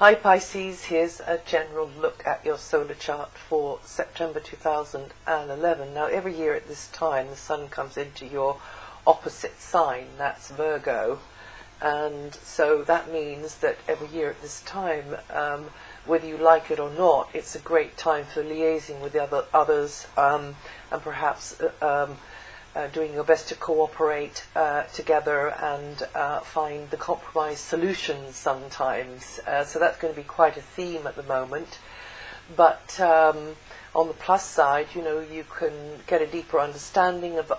Hi Pisces, here's a general look at your solar chart for September 2011. Now every year at this time the Sun comes into your opposite sign, that's Virgo, and so that means that every year at this time, whether you like it or not, it's a great time for liaising with the others and perhaps doing your best to cooperate together and find the compromise solutions sometimes. So that's going to be quite a theme at the moment. But on the plus side, you know, you can get a deeper understanding of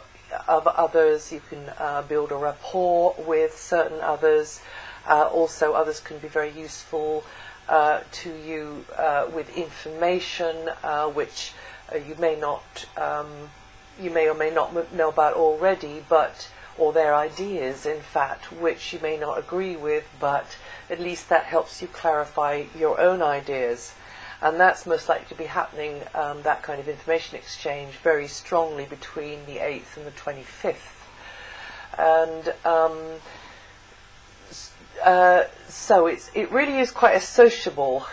others. You can build a rapport with certain others. Also, others can be very useful to you with information which you may not. You may or may not know about already, or their ideas, in fact, which you may not agree with, but at least that helps you clarify your own ideas. And that's most likely to be happening, that kind of information exchange, very strongly between the 8th and the 25th. And so it really is quite a sociable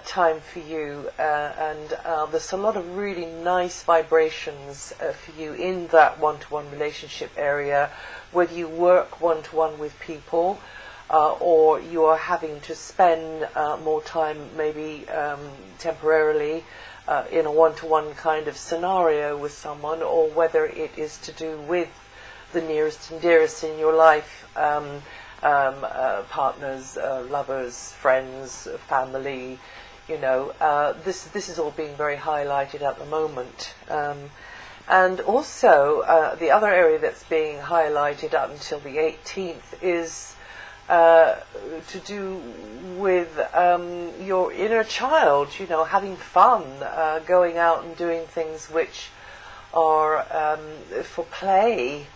time for you, and there's a lot of really nice vibrations for you in that one-to-one relationship area, whether you work one-to-one with people or you are having to spend more time maybe temporarily in a one-to-one kind of scenario with someone, or whether it is to do with the nearest and dearest in your life, partners, lovers, friends, family, you know, this is all being very highlighted at the moment. And also, the other area that's being highlighted up until the 18th is to do with your inner child, you know, having fun, going out and doing things which are for play,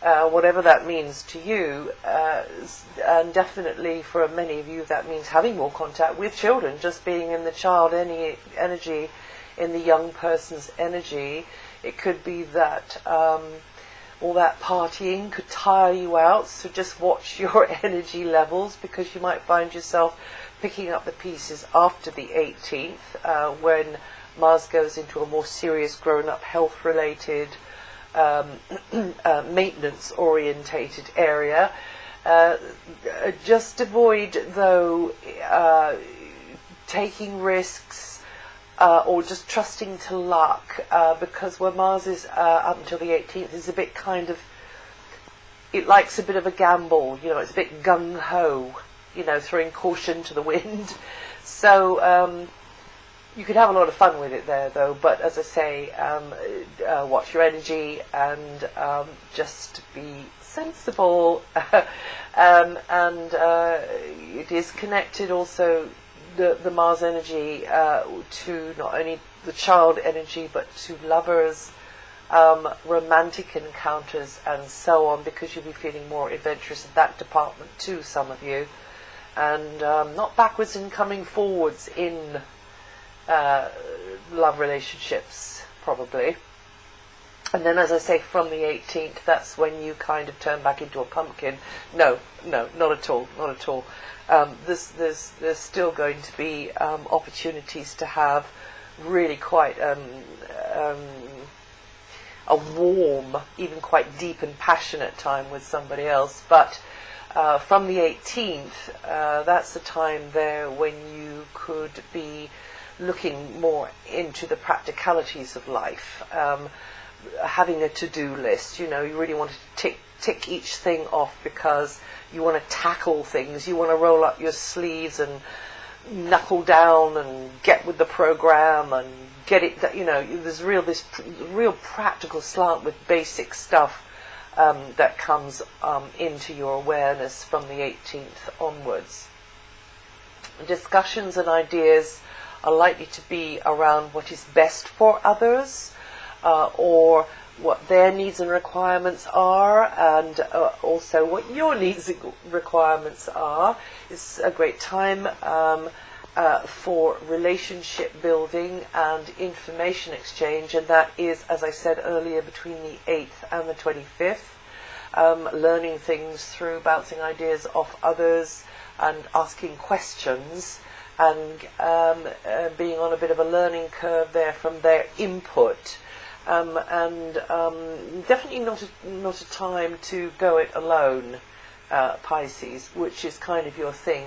whatever that means to you, and definitely for many of you that means having more contact with children, just being in the child energy, in the young person's energy. It could be that all that partying could tire you out, so just watch your energy levels, because you might find yourself picking up the pieces after the 18th, when Mars goes into a more serious grown-up health-related maintenance orientated area. Just avoid, though, taking risks or just trusting to luck, because where Mars is up until the 18th is a bit kind of, it likes a bit of a gamble, you know, it's a bit gung-ho, you know, throwing caution to the wind. So you could have a lot of fun with it there, though, but as I say, watch your energy and just be sensible. And it is connected also, the Mars energy, to not only the child energy, but to lovers, romantic encounters, and so on, because you'll be feeling more adventurous in that department too, some of you. And not backwards and coming forwards in love relationships, probably. And then, as I say, from the 18th, that's when you kind of turn back into a pumpkin. No, not at all, not at all. There's still going to be opportunities to have really quite a warm, even quite deep and passionate time with somebody else. But from the 18th, that's the time there when you could be looking more into the practicalities of life, having a to-do list. You know, you really want to tick each thing off, because you want to tackle things. You want to roll up your sleeves and knuckle down and get with the program and get it. You know, there's this real practical slant with basic stuff that comes into your awareness from the 18th onwards. Discussions and ideas are likely to be around what is best for others, or what their needs and requirements are, and also what your needs and requirements are. It's a great time for relationship building and information exchange, and that is, as I said earlier, between the 8th and the 25th. Learning things through bouncing ideas off others and asking questions, and being on a bit of a learning curve there from their input. Definitely not a time to go it alone, Pisces, which is kind of your thing,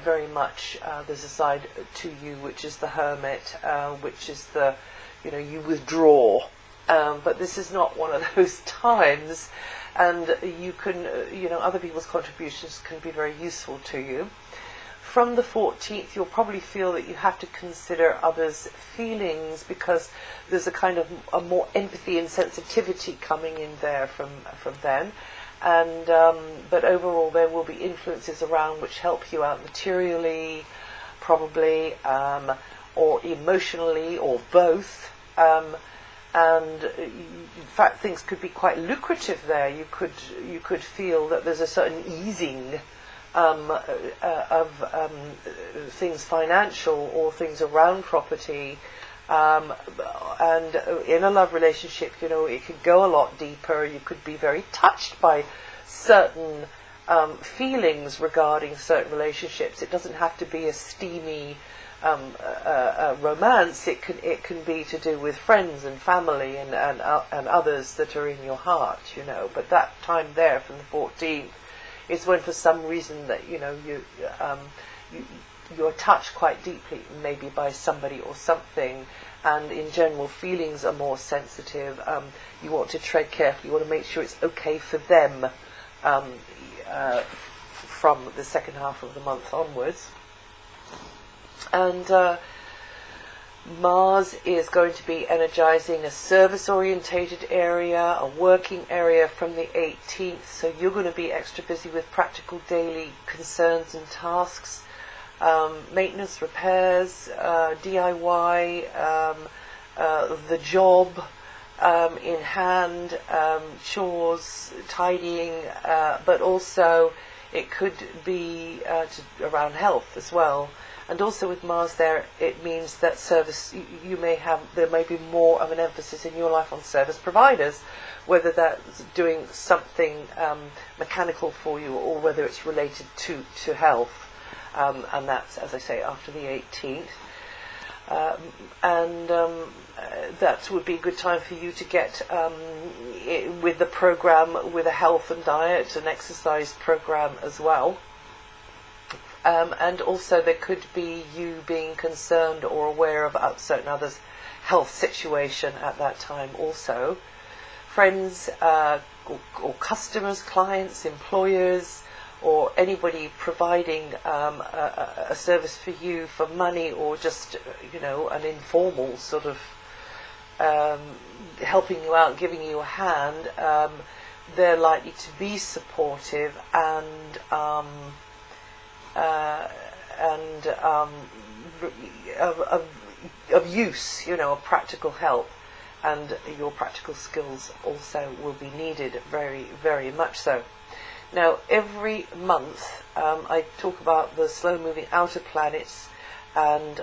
very much. There's a side to you which is the hermit, which is the, you withdraw. But this is not one of those times, and you can, other people's contributions can be very useful to you. From the 14th, you'll probably feel that you have to consider others' feelings, because there's a kind of a more empathy and sensitivity coming in there from then. And but overall, there will be influences around which help you out materially, probably, or emotionally, or both. And in fact, things could be quite lucrative there. You could feel that there's a certain easing of things financial or things around property, and in a love relationship, it could go a lot deeper. You could be very touched by certain feelings regarding certain relationships. It doesn't have to be a steamy romance. It can be to do with friends and family and others that are in your heart, But that time there from the 14th is when, for some reason, that you're touched quite deeply, maybe by somebody or something, and in general feelings are more sensitive. You want to tread carefully. You want to make sure it's okay for them from the second half of the month onwards. And Mars is going to be energizing a service-orientated area, a working area from the 18th, so you're going to be extra busy with practical daily concerns and tasks, maintenance, repairs, DIY, the job in hand, chores, tidying, but also it could be around health as well. And also with Mars there, it means that service, there may be more of an emphasis in your life on service providers, whether that's doing something mechanical for you or whether it's related to health. And that's, as I say, after the 18th. That would be a good time for you to get with the program, with a health and diet and exercise program as well. And also there could be you being concerned or aware of certain others' health situation at that time also. Friends or customers, clients, employers, or anybody providing a service for you for money, or just, an informal sort of helping you out, giving you a hand, they're likely to be supportive and of use, of practical help, and your practical skills also will be needed very, very much so. Now, every month I talk about the slow-moving outer planets, and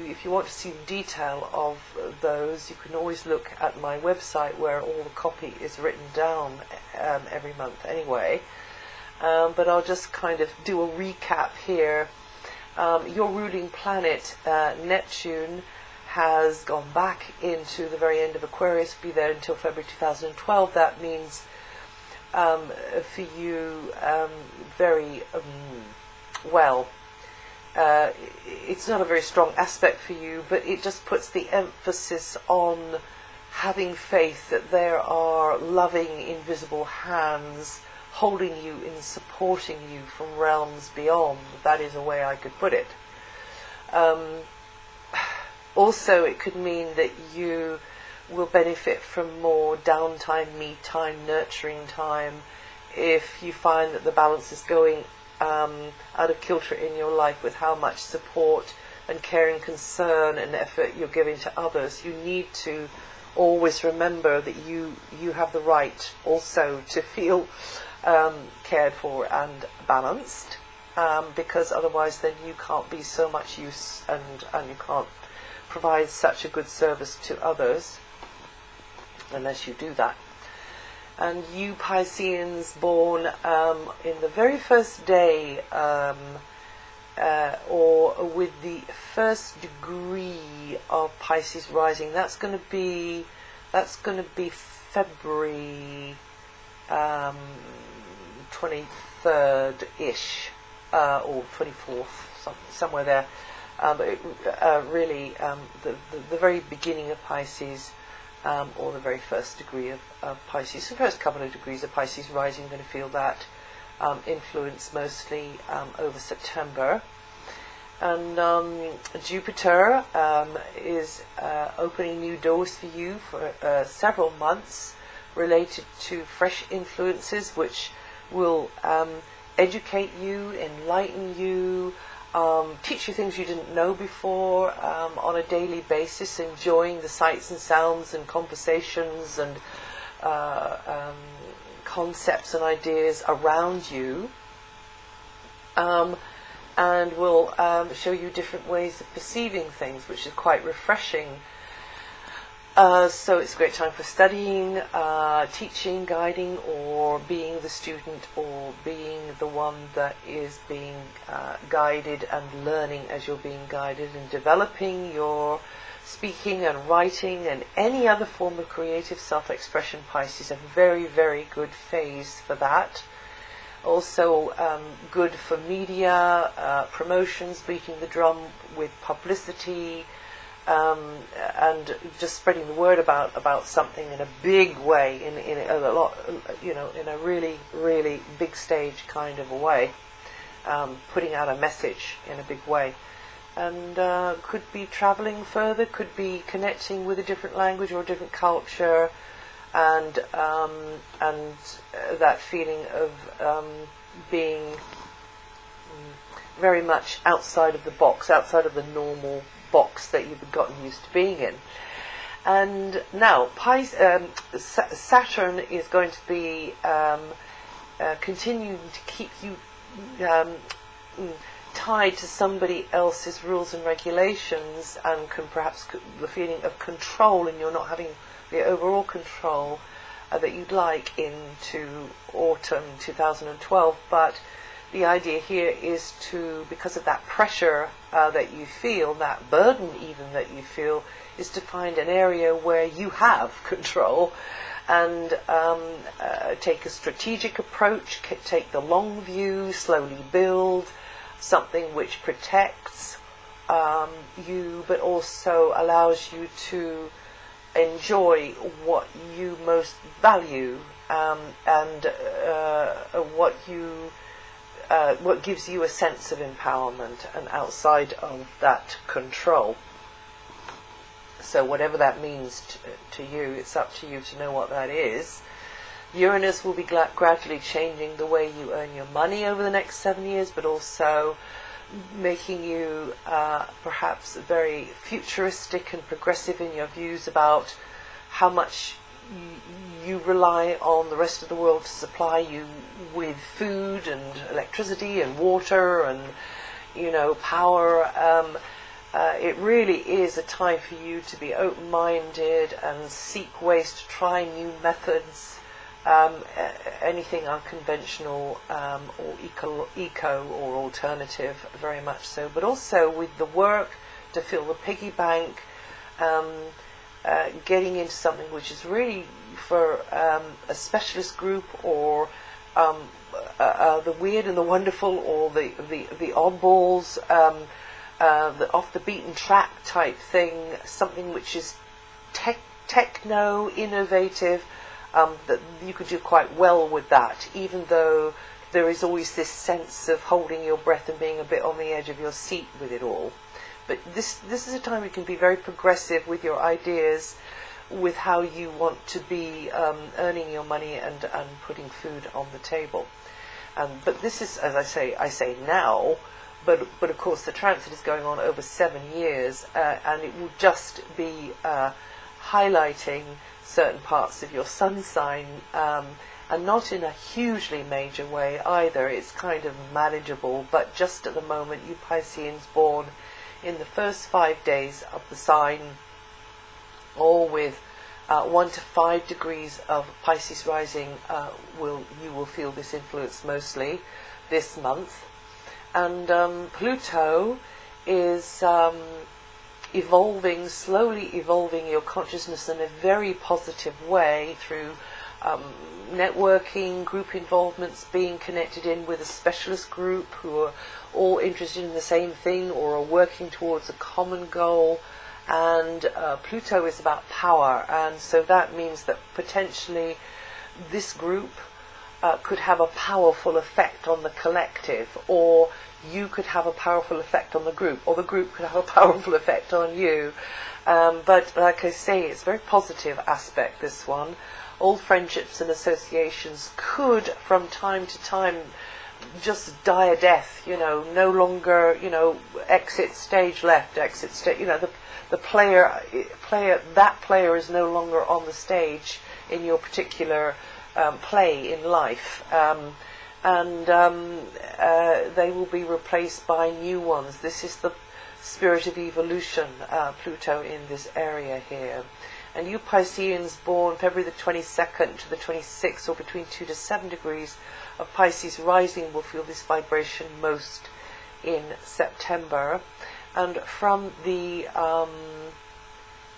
if you want to see the detail of those, you can always look at my website where all the copy is written down every month anyway. But I'll just kind of do a recap here. Your ruling planet, Neptune, has gone back into the very end of Aquarius, be there until February 2012. That means for you, very well, it's not a very strong aspect for you, but it just puts the emphasis on having faith that there are loving, invisible hands holding you and supporting you from realms beyond. That is a way I could put it. Also, it could mean that you will benefit from more downtime, me time, nurturing time, if you find that the balance is going out of kilter in your life with how much support and care and concern and effort you're giving to others. You need to always remember that you have the right also to feel cared for and balanced, because otherwise then you can't be so much use and you can't provide such a good service to others unless you do that. And you Pisceans born in the very first day or with the first degree of Pisces rising. That's going to be February 23rd-ish, or 24th, somewhere there. But really, the very beginning of Pisces, or the very first degree of Pisces, the first couple of degrees of Pisces rising, are going to feel that influence mostly over September. And Jupiter is opening new doors for you for several months, related to fresh influences which will educate you, enlighten you, teach you things you didn't know before, on a daily basis, enjoying the sights and sounds and conversations and concepts and ideas around you, and will show you different ways of perceiving things, which is quite refreshing. So it's a great time for studying, teaching, guiding, or being the student, or being the one that is being guided and learning as you're being guided, and developing your speaking and writing and any other form of creative self-expression. Pisces, a very, very good phase for that. Also good for media, promotions, beating the drum with publicity, and just spreading the word about something in a big way, in a lot, in a really, really big stage kind of a way, putting out a message in a big way. And could be traveling further, could be connecting with a different language or a different culture, and that feeling of being very much outside of the box, outside of the normal box that you've gotten used to being in. And now Saturn is going to be continuing to keep you tied to somebody else's rules and regulations, and perhaps the feeling of control, and you're not having the overall control that you'd like into autumn 2012. But the idea here is to, because of that pressure that you feel, that burden even that you feel, is to find an area where you have control, and take a strategic approach, take the long view, slowly build something which protects you, but also allows you to enjoy what you most value, and what gives you a sense of empowerment and outside of that control. So whatever that means to you, it's up to you to know what that is. Uranus will be gradually changing the way you earn your money over the next 7 years, but also making you perhaps very futuristic and progressive in your views about how much you rely on the rest of the world to supply you with food and electricity and water and power. It really is a time for you to be open-minded and seek ways to try new methods, anything unconventional, or eco or alternative, very much so. But also with the work to fill the piggy bank, getting into something which is really for a specialist group, or the weird and the wonderful, or the oddballs, the off the beaten track type thing, something which is techno innovative, that you could do quite well with that, even though there is always this sense of holding your breath and being a bit on the edge of your seat with it all. But this is a time you can be very progressive with your ideas, with how you want to be earning your money and putting food on the table. But this is, as I say now, but of course the transit is going on over 7 years, and it will just be highlighting certain parts of your sun sign, and not in a hugely major way either. It's kind of manageable, but just at the moment, you Pisceans born in the first 5 days of the sign, or with 1 to 5 degrees of Pisces rising, you will feel this influence mostly this month. And Pluto is slowly evolving your consciousness in a very positive way through networking, group involvements, being connected in with a specialist group who are all interested in the same thing or are working towards a common goal. And Pluto is about power, and so that means that potentially this group could have a powerful effect on the collective, or you could have a powerful effect on the group, or the group could have a powerful effect on you. But like I say, it's a very positive aspect, this one. Old friendships and associations could, from time to time, just die a death, no longer, exit stage left, exit stage, the player is no longer on the stage in your particular play in life. They will be replaced by new ones. This is the spirit of evolution, Pluto in this area here. And you Pisceans born February the 22nd to the 26th, or between 2 to 7 degrees of Pisces rising, will feel this vibration most in September. And from the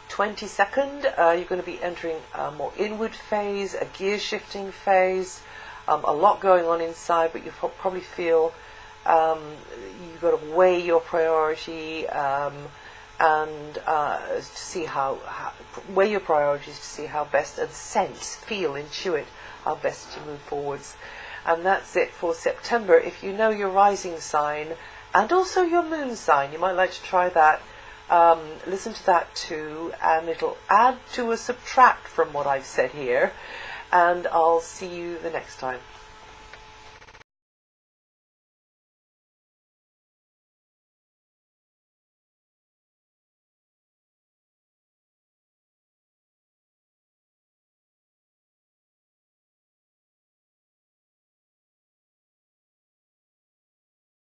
22nd, you're going to be entering a more inward phase, a gear shifting phase. A lot going on inside, but you probably feel you've got to weigh your priority and to see weigh your priorities to see how best, and sense, feel, intuit how best to move forwards. And that's it for September. If you know your rising sign and also your moon sign, you might like to try that. Listen to that too, and it'll add to or subtract from what I've said here. And I'll see you the next time.